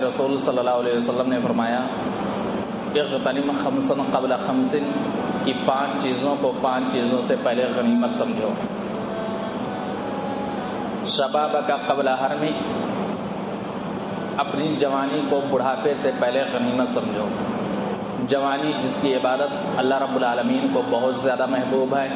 رسول صلی اللہ علیہ وسلم نے فرمایا اغتنم خمسا قبل خمس کہ 5 چیزوں کو 5 چیزوں سے پہلے غنیمت سمجھو. شبابک قبل حرمی، اپنی جوانی کو بڑھاپے سے پہلے غنیمت سمجھو. جوانی جس کی عبادت اللہ رب العالمین کو بہت زیادہ محبوب ہے،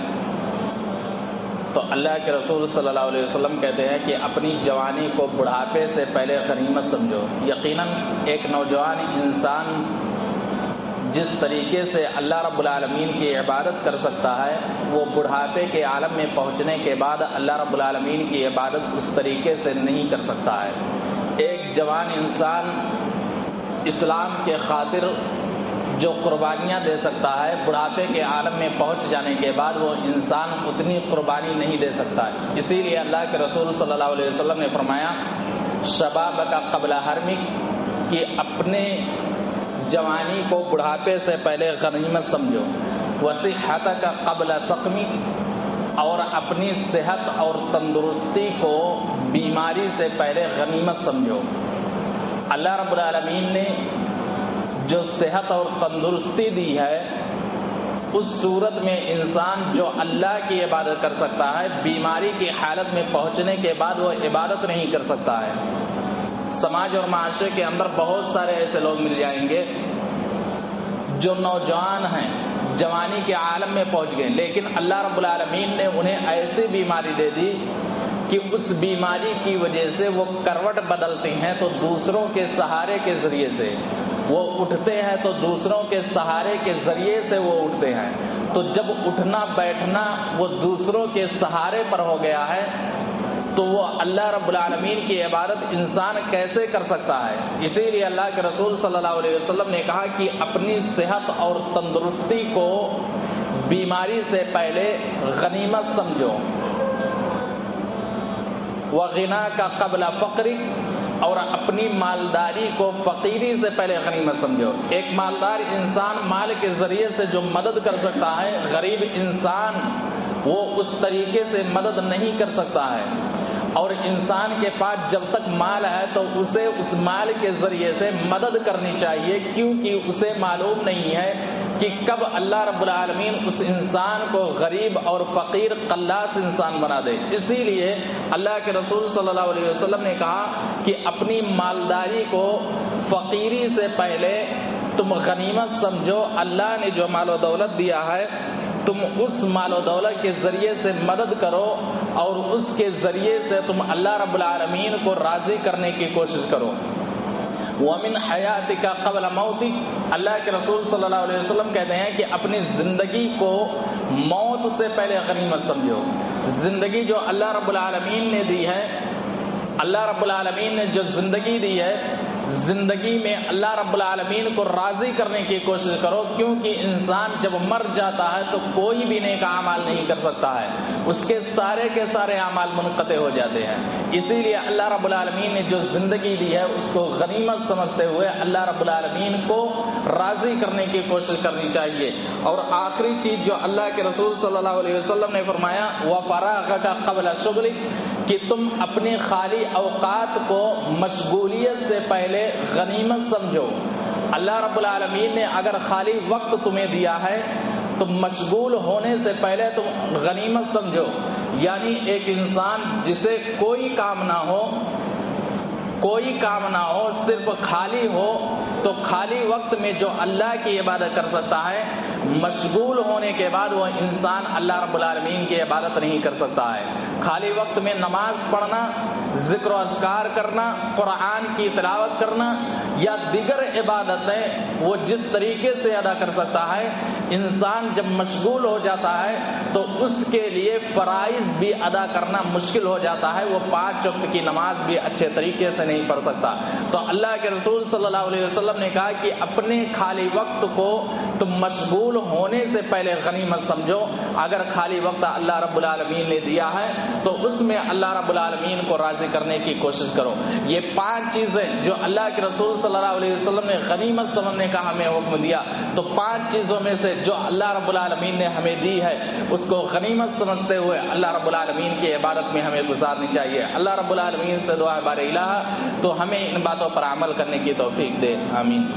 تو اللہ کے رسول صلی اللہ علیہ وسلم کہتے ہیں کہ اپنی جوانی کو بڑھاپے سے پہلے غنیمت سمجھو. یقیناً ایک نوجوان انسان جس طریقے سے اللہ رب العالمین کی عبادت کر سکتا ہے، وہ بڑھاپے کے عالم میں پہنچنے کے بعد اللہ رب العالمین کی عبادت اس طریقے سے نہیں کر سکتا ہے. ایک جوان انسان اسلام کے خاطر جو قربانیاں دے سکتا ہے، بڑھاپے کے عالم میں پہنچ جانے کے بعد وہ انسان اتنی قربانی نہیں دے سکتا ہے. اسی لیے اللہ کے رسول صلی اللہ علیہ وسلم نے فرمایا شبابک قبل حرمک کہ اپنے جوانی کو بڑھاپے سے پہلے غنیمت سمجھو. وصحتک قبل سقمک، اور اپنی صحت اور تندرستی کو بیماری سے پہلے غنیمت سمجھو. اللہ رب العالمین نے جو صحت اور تندرستی دی ہے، اس صورت میں انسان جو اللہ کی عبادت کر سکتا ہے، بیماری کی حالت میں پہنچنے کے بعد وہ عبادت نہیں کر سکتا ہے. سماج اور معاشرے کے اندر بہت سارے ایسے لوگ مل جائیں گے جو نوجوان ہیں، جوانی کے عالم میں پہنچ گئے، لیکن اللہ رب العالمین نے انہیں ایسی بیماری دے دی کہ اس بیماری کی وجہ سے وہ کروٹ بدلتے ہیں تو دوسروں کے سہارے کے ذریعے سے وہ اٹھتے ہیں، تو دوسروں کے سہارے کے ذریعے سے وہ اٹھتے ہیں. تو جب اٹھنا بیٹھنا وہ دوسروں کے سہارے پر ہو گیا ہے، تو وہ اللہ رب العالمین کی عبادت انسان کیسے کر سکتا ہے؟ اسی لیے اللہ کے رسول صلی اللہ علیہ وسلم نے کہا کہ اپنی صحت اور تندرستی کو بیماری سے پہلے غنیمت سمجھو. وغناک قبل فقرک، اور اپنی مالداری کو فقیری سے پہلے غنیمت سمجھو. ایک مالدار انسان مال کے ذریعے سے جو مدد کر سکتا ہے، غریب انسان وہ اس طریقے سے مدد نہیں کر سکتا ہے. اور انسان کے پاس جب تک مال ہے تو اسے اس مال کے ذریعے سے مدد کرنی چاہیے، کیونکہ اسے معلوم نہیں ہے کہ کب اللہ رب العالمین اس انسان کو غریب اور فقیر قلاص انسان بنا دے. اسی لیے اللہ کے رسول صلی اللہ علیہ وسلم نے کہا کہ اپنی مالداری کو فقیری سے پہلے تم غنیمت سمجھو. اللہ نے جو مال و دولت دیا ہے تم اس مال و دولت کے ذریعے سے مدد کرو اور اس کے ذریعے سے تم اللہ رب العالمین کو راضی کرنے کی کوشش کرو. وَمِنْ حَيَاتِكَ قَبْلَ مَوْتِكَ، اللہ کے رسول صلی اللہ علیہ وسلم کہتے ہیں کہ اپنی زندگی کو موت سے پہلے غنیمت سمجھو. زندگی جو اللہ رب العالمین نے دی ہے، اللہ رب العالمین نے جو زندگی دی ہے، زندگی میں اللہ رب العالمین کو راضی کرنے کی کوشش کرو، کیونکہ انسان جب مر جاتا ہے تو کوئی بھی نیک اعمال نہیں کر سکتا ہے، اس کے سارے اعمال منقطع ہو جاتے ہیں. اسی لیے اللہ رب العالمین نے جو زندگی دی ہے اس کو غنیمت سمجھتے ہوئے اللہ رب العالمین کو راضی کرنے کی کوشش کرنی چاہیے. اور آخری چیز جو اللہ کے رسول صلی اللہ علیہ وسلم نے فرمایا وَفَرَاغَكَ قَبْلَ شُغْلِكَ، کہ تم اپنے خالی اوقات کو مشغولیت سے پہلے غنیمت سمجھو. اللہ رب العالمین نے اگر خالی وقت تمہیں دیا ہے تو مشغول ہونے سے پہلے تم غنیمت سمجھو. یعنی ایک انسان جسے کوئی کام نہ ہو، صرف خالی ہو، تو خالی وقت میں جو اللہ کی عبادت کر سکتا ہے، مشغول ہونے کے بعد وہ انسان اللہ رب العالمین کی عبادت نہیں کر سکتا ہے. خالی وقت میں نماز پڑھنا، ذکر و اذکار کرنا، قرآن کی تلاوت کرنا یا دیگر عبادتیں وہ جس طریقے سے ادا کر سکتا ہے، انسان جب مشغول ہو جاتا ہے تو اس کے لیے فرائض بھی ادا کرنا مشکل ہو جاتا ہے. وہ 5 وقت کی نماز بھی اچھے طریقے سے نہیں پڑھ سکتا. تو اللہ کے رسول صلی اللہ علیہ وسلم نے کہا کہ اپنے خالی وقت کو تم مشغول ہونے سے پہلے غنیمت سمجھو. اگر خالی وقت اللہ رب العالمین نے دیا ہے تو اس میں اللہ رب العالمین کو راضی کرنے کی کوشش کرو. یہ 5 چیزیں جو اللہ کے رسول صلی اللہ علیہ وسلم نے غنیمت سمجھنے کا ہمیں حکم دیا، تو 5 چیزوں میں سے جو اللہ رب العالمین نے ہمیں دی ہے اس کو غنیمت سمجھتے ہوئے اللہ رب العالمین کی عبادت میں ہمیں گزارنی چاہیے۔ اللہ رب العالمین سے دعا ہے بار الہ تو ہمیں ان باتوں پر عمل کرنے کی توفیق دے، آمین۔